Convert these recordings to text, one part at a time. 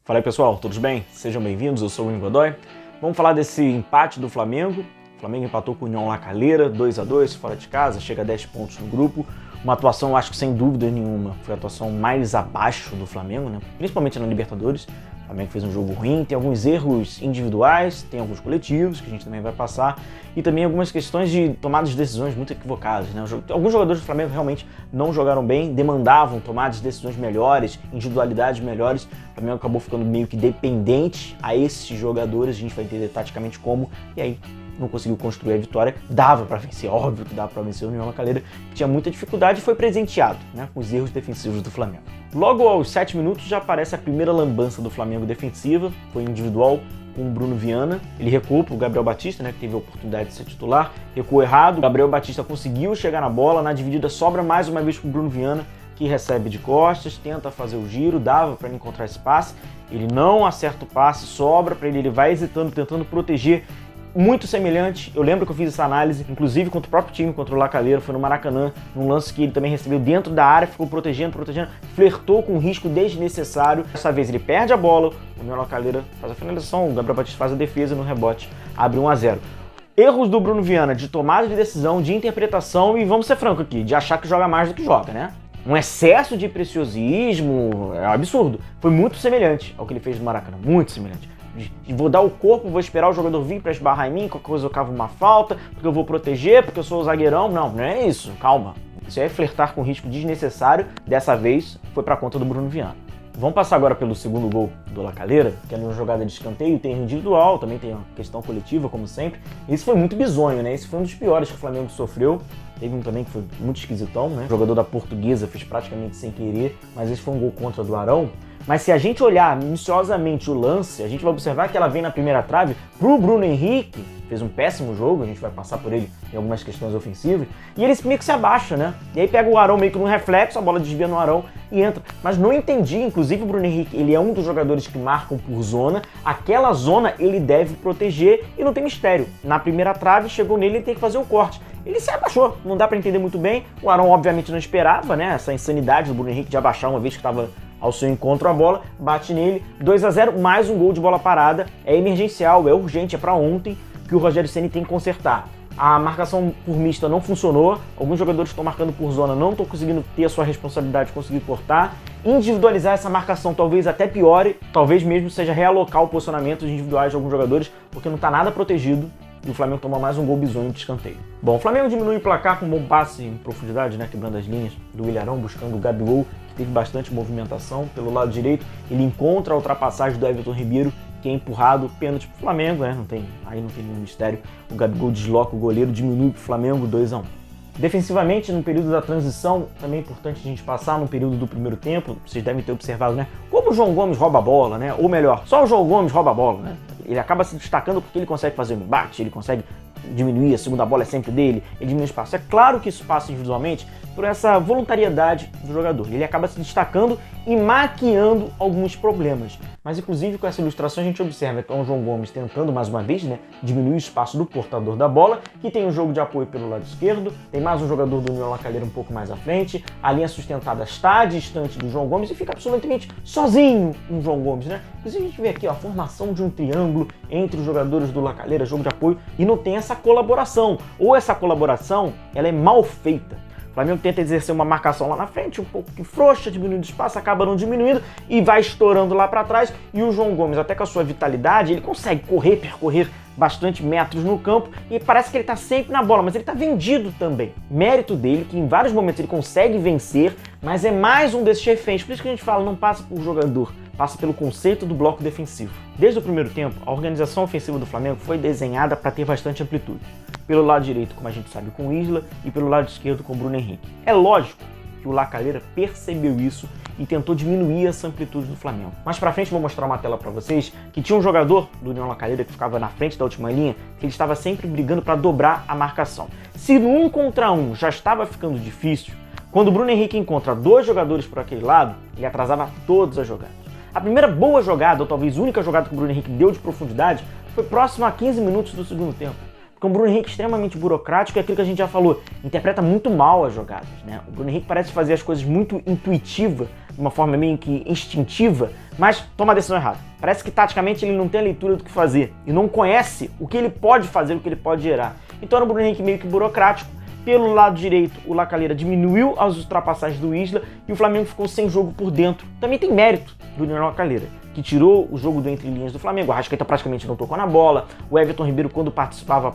Fala aí pessoal, todos bem? Sejam bem-vindos, eu sou o William Godoy. Vamos falar desse empate do Flamengo. O Flamengo empatou com o União La Calera, 2-2, fora de casa, chega a 10 pontos no grupo. Uma atuação, acho que sem dúvida nenhuma, foi a atuação mais abaixo do Flamengo, né? Principalmente na Libertadores. O Flamengo fez um jogo ruim, tem alguns erros individuais, tem alguns coletivos, que a gente também vai passar, e também algumas questões de tomadas de decisões muito equivocadas, né? Alguns jogadores do Flamengo realmente não jogaram bem, demandavam tomadas de decisões melhores, individualidades melhores. O Flamengo acabou ficando meio que dependente a esses jogadores, a gente vai entender taticamente como, e aí não conseguiu construir a vitória. Dava para vencer, óbvio que dava para vencer o União La Calera, que tinha muita dificuldade e foi presenteado, né, com os erros defensivos do Flamengo. Logo aos 7 minutos já aparece a primeira lambança do Flamengo defensiva, foi individual com o Bruno Viana. Ele recuou para o Gabriel Batista, né, que teve a oportunidade de ser titular, recuou errado. O Gabriel Batista conseguiu chegar na bola, na dividida sobra mais uma vez para o Bruno Viana, que recebe de costas, tenta fazer o giro, dava para ele encontrar esse passe, ele não acerta o passe, sobra para ele, ele vai hesitando, tentando proteger. Muito semelhante, eu lembro que eu fiz essa análise, inclusive contra o próprio time, contra o La Calera, foi no Maracanã, num lance que ele também recebeu dentro da área, ficou protegendo, flertou com um risco desnecessário. Dessa vez ele perde a bola, o União La Calera faz a finalização, o Gabriel Batista faz a defesa no rebote, abre 1-0. Erros do Bruno Viana de tomada de decisão, de interpretação e, vamos ser francos aqui, de achar que joga mais do que joga, né? Um excesso de preciosismo, é um absurdo. Foi muito semelhante ao que ele fez no Maracanã, muito semelhante. Vou dar o corpo, vou esperar o jogador vir para esbarrar em mim, qualquer coisa eu cavo uma falta, porque eu vou proteger, porque eu sou o zagueirão. Não, não é isso, calma. Isso é flertar com risco desnecessário, dessa vez foi para conta do Bruno Viana. Vamos passar agora pelo segundo gol do La Calera, que é uma jogada de escanteio, tem individual, também tem uma questão coletiva, como sempre. Esse foi muito bizonho, né? Esse foi um dos piores que o Flamengo sofreu. Teve um também que foi muito esquisitão, né? O jogador da Portuguesa fez praticamente sem querer, mas esse foi um gol contra do Arão. Mas se a gente olhar minuciosamente o lance, a gente vai observar que ela vem na primeira trave pro Bruno Henrique, fez um péssimo jogo, a gente vai passar por ele em algumas questões ofensivas, e ele meio que se abaixa, né? E aí pega o Arão meio que num reflexo, a bola desvia no Arão e entra. Mas não entendi, inclusive o Bruno Henrique, ele é um dos jogadores que marcam por zona, aquela zona ele deve proteger e não tem mistério. Na primeira trave, chegou nele, ele tem que fazer o corte. Ele se abaixou, não dá pra entender muito bem, o Arão obviamente não esperava, né? Essa insanidade do Bruno Henrique de abaixar uma vez que estava ao seu encontro a bola, bate nele, 2-0, mais um gol de bola parada, é emergencial, é urgente, é para ontem que o Rogério Ceni tem que consertar. A marcação por mista não funcionou, alguns jogadores que estão marcando por zona não estão conseguindo ter a sua responsabilidade de conseguir cortar, individualizar essa marcação talvez até piore, talvez mesmo seja realocar o posicionamento individuais de alguns jogadores, porque não está nada protegido. E o Flamengo toma mais um gol bizonho de escanteio. Bom, o Flamengo diminui o placar com um bom passe em profundidade, né, quebrando as linhas do Ilharão, buscando o Gabigol, que teve bastante movimentação pelo lado direito. Ele encontra a ultrapassagem do Everton Ribeiro, que é empurrado, pênalti pro Flamengo, né? Aí não tem nenhum mistério. O Gabigol desloca o goleiro, diminui pro Flamengo, 2-1. Defensivamente, no período da transição, também é importante a gente passar no período do primeiro tempo, vocês devem ter observado, né? Como o João Gomes rouba a bola, né? Ou melhor, só o João Gomes rouba a bola, né? Ele acaba se destacando porque ele consegue fazer um embate, ele consegue diminuir, a segunda bola é sempre dele, ele diminui o espaço. É claro que isso passa individualmente por essa voluntariedade do jogador. Ele acaba se destacando e maquiando alguns problemas. Mas, inclusive, com essa ilustração, a gente observa que é o João Gomes tentando, mais uma vez, né, diminuir o espaço do portador da bola, que tem um jogo de apoio pelo lado esquerdo, tem mais um jogador do União La Calera um pouco mais à frente, a linha sustentada está distante do João Gomes e fica absolutamente sozinho um João Gomes, né? Inclusive, a gente vê aqui ó, a formação de um triângulo entre os jogadores do La Calera, jogo de apoio, e não tem essa colaboração. Ou essa colaboração, ela é mal feita. O Flamengo tenta exercer uma marcação lá na frente, um pouco que frouxa, diminuindo o espaço, acaba não diminuindo e vai estourando lá para trás. E o João Gomes, até com a sua vitalidade, ele consegue correr, percorrer bastante metros no campo e parece que ele está sempre na bola, mas ele está vendido também. Mérito dele, que em vários momentos ele consegue vencer, mas é mais um desses reféns. Por isso que a gente fala, não passa por jogador, passa pelo conceito do bloco defensivo. Desde o primeiro tempo, a organização ofensiva do Flamengo foi desenhada para ter bastante amplitude. Pelo lado direito, como a gente sabe, com o Isla, e pelo lado esquerdo com o Bruno Henrique. É lógico que o La Calera percebeu isso e tentou diminuir essa amplitude do Flamengo. Mais pra frente vou mostrar uma tela pra vocês que tinha um jogador do União La Calera que ficava na frente da última linha, que ele estava sempre brigando para dobrar a marcação. Se no 1 contra 1 já estava ficando difícil, quando o Bruno Henrique encontra dois jogadores por aquele lado, ele atrasava todas as jogadas. A primeira boa jogada, ou talvez única jogada que o Bruno Henrique deu de profundidade, foi próximo a 15 minutos do segundo tempo. Porque o Bruno Henrique é extremamente burocrático, é aquilo que a gente já falou, interpreta muito mal as jogadas, né? O Bruno Henrique parece fazer as coisas muito intuitiva, de uma forma meio que instintiva, mas toma a decisão errada. Parece que taticamente ele não tem a leitura do que fazer e não conhece o que ele pode fazer, o que ele pode gerar. Então era o Bruno Henrique meio que burocrático. Pelo lado direito, o Lacalheira diminuiu as ultrapassagens do Isla e o Flamengo ficou sem jogo por dentro. Também tem mérito do Lacalheira, que tirou o jogo do entre linhas do Flamengo. O Arrascaeta praticamente não tocou na bola. O Everton Ribeiro, quando participava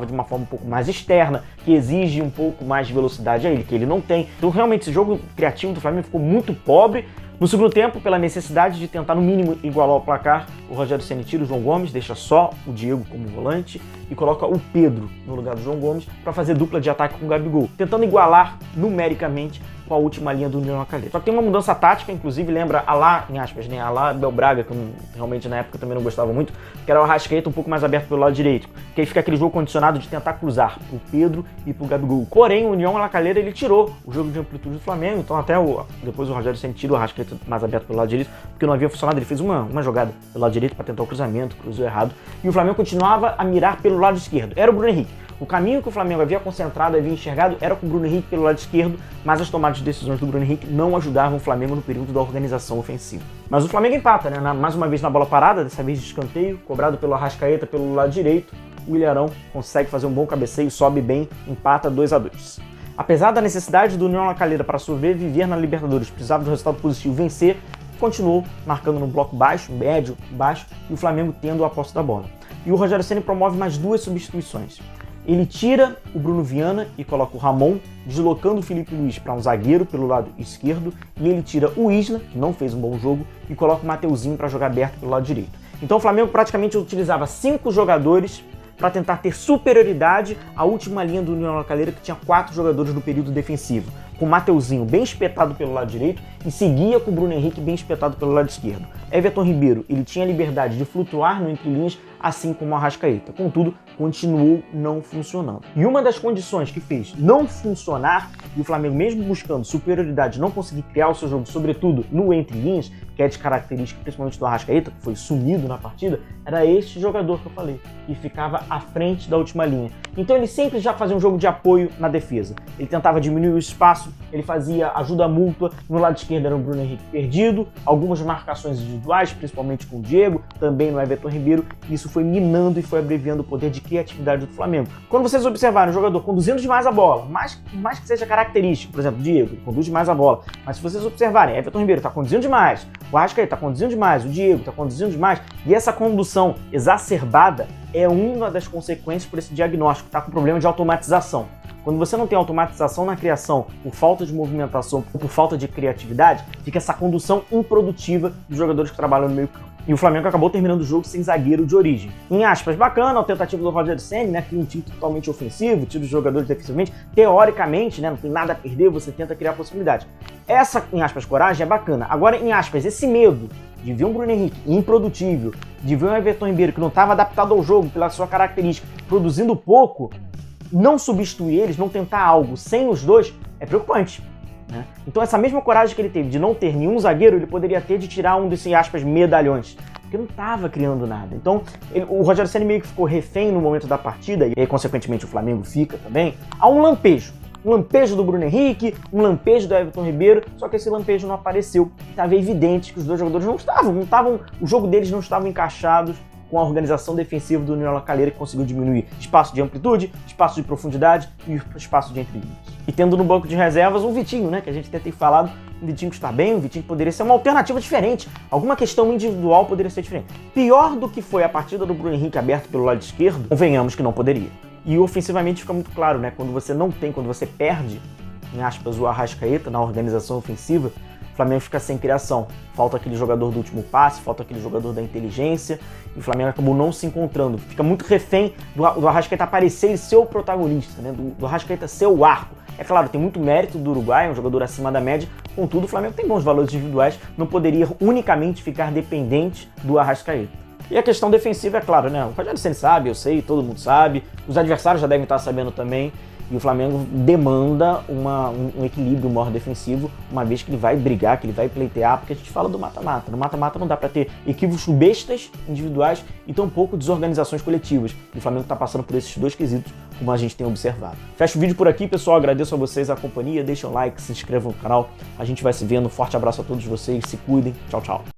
de uma forma um pouco mais externa, que exige um pouco mais de velocidade a ele, que ele não tem. Então, realmente, esse jogo criativo do Flamengo ficou muito pobre. No segundo tempo, pela necessidade de tentar, no mínimo, igualar o placar, o Rogério Ceni tira o João Gomes, deixa só o Diego como volante e coloca o Pedro no lugar do João Gomes para fazer dupla de ataque com o Gabigol, tentando igualar numericamente com a última linha do União Lacalheira. Só que tem uma mudança tática, inclusive lembra a lá, em aspas, né, a lá Bel Braga, que eu realmente na época também não gostava muito, que era o Arrascaeta um pouco mais aberto pelo lado direito, que aí fica aquele jogo condicionado de tentar cruzar pro Pedro e pro Gabigol. Porém, o União Lacalheira, ele tirou o jogo de amplitude do Flamengo, então até depois o Rogério Ceni tira o Arrascaeta mais aberto pelo lado direito, porque não havia funcionado, ele fez uma jogada pelo lado direito para tentar o cruzamento, cruzou errado, e o Flamengo continuava a mirar pelo lado esquerdo. Era o Bruno Henrique. O caminho que o Flamengo havia concentrado, havia enxergado, era com o Bruno Henrique pelo lado esquerdo, mas as tomadas de decisões do Bruno Henrique não ajudavam o Flamengo no período da organização ofensiva. Mas o Flamengo empata, né? Mais uma vez na bola parada, dessa vez de escanteio, cobrado pelo Arrascaeta pelo lado direito, o Ilharão consegue fazer um bom cabeceio, sobe bem, empata 2-2. Apesar da necessidade do União Lacalheira para sobreviver na Libertadores, precisava de um resultado positivo, vencer, continuou marcando no bloco baixo, médio, baixo, e o Flamengo tendo a posse da bola. E o Rogério Ceni promove mais duas substituições. Ele tira o Bruno Viana e coloca o Ramon, deslocando o Felipe Luiz para um zagueiro pelo lado esquerdo, e ele tira o Isla, que não fez um bom jogo, e coloca o Mateuzinho para jogar aberto pelo lado direito. Então o Flamengo praticamente utilizava 5 jogadores para tentar ter superioridade à última linha do União Lacalheira, que tinha 4 jogadores no período defensivo, com o Mateuzinho bem espetado pelo lado direito e seguia com o Bruno Henrique bem espetado pelo lado esquerdo. Everton Ribeiro, ele tinha a liberdade de flutuar no entre linhas, assim como o Arrascaeta. Contudo, continuou não funcionando. E uma das condições que fez não funcionar, e o Flamengo mesmo buscando superioridade, não conseguir criar o seu jogo, sobretudo no entre linhas, que é de característica principalmente do Arrascaeta, que foi sumido na partida, era este jogador que eu falei, que ficava à frente da última linha. Então ele sempre já fazia um jogo de apoio na defesa. Ele tentava diminuir o espaço, ele fazia ajuda mútua, no lado esquerdo era o Bruno Henrique perdido, algumas marcações individuais, principalmente com o Diego, também no Everton Ribeiro, e isso foi minando e foi abreviando o poder de criatividade do Flamengo. Quando vocês observarem o jogador conduzindo demais a bola, mais que seja característico, por exemplo, o Diego, ele conduz demais a bola, mas se vocês observarem, Everton Ribeiro está conduzindo demais, o Arrascaeta está conduzindo demais, o Diego está conduzindo demais, e essa condução exacerbada é uma das consequências por esse diagnóstico, está com problema de automatização. Quando você não tem automatização na criação por falta de movimentação ou por falta de criatividade, fica essa condução improdutiva dos jogadores que trabalham no meio campo. E o Flamengo acabou terminando o jogo sem zagueiro de origem. Em aspas, bacana a tentativa do Rogério Ceni, né? Cria um time totalmente ofensivo, tira os jogadores defensivamente. Teoricamente, né? Não tem nada a perder, você tenta criar possibilidade. Essa, em aspas, coragem é bacana. Agora, em aspas, esse medo de ver um Bruno Henrique improdutível, de ver um Everton Ribeiro que não estava adaptado ao jogo pela sua característica, produzindo pouco, não substituir eles, não tentar algo sem os dois, é preocupante. Né? Então essa mesma coragem que ele teve de não ter nenhum zagueiro, ele poderia ter de tirar um desses, aspas, medalhões, porque não estava criando nada. Então o Rogério Ceni meio que ficou refém no momento da partida, e aí consequentemente o Flamengo fica também, há um lampejo do Bruno Henrique, um lampejo do Everton Ribeiro, só que esse lampejo não apareceu. Estava evidente que os dois jogadores não estavam, o jogo deles não estava encaixados com a organização defensiva do União Lacalheira, que conseguiu diminuir espaço de amplitude, espaço de profundidade e espaço de entre linhas. E tendo no banco de reservas um Vitinho, né, que a gente até tem falado, um Vitinho que está bem, um Vitinho que poderia ser uma alternativa diferente, alguma questão individual poderia ser diferente. Pior do que foi a partida do Bruno Henrique aberto pelo lado esquerdo, convenhamos que não poderia. E ofensivamente fica muito claro, né, quando você perde, em aspas, o Arrascaeta na organização ofensiva, o Flamengo fica sem criação. Falta aquele jogador do último passe, falta aquele jogador da inteligência, e o Flamengo acabou não se encontrando. Fica muito refém do Arrascaeta aparecer e ser o protagonista, né? Do Arrascaeta ser o arco. É claro, tem muito mérito do Uruguai, é um jogador acima da média, contudo o Flamengo tem bons valores individuais, não poderia unicamente ficar dependente do Arrascaeta. E a questão defensiva é claro, né? O Rogério Ceni sabe, eu sei, todo mundo sabe, os adversários já devem estar sabendo também, e o Flamengo demanda um equilíbrio maior defensivo, uma vez que ele vai brigar, que ele vai pleitear, porque a gente fala do mata-mata. No mata-mata não dá para ter equívocos bestas individuais e tampouco desorganizações coletivas. E o Flamengo está passando por esses dois quesitos, como a gente tem observado. Fecho o vídeo por aqui, pessoal. Agradeço a vocês a companhia. Deixem um like, se inscrevam no canal. A gente vai se vendo. Forte abraço a todos vocês. Se cuidem. Tchau, tchau.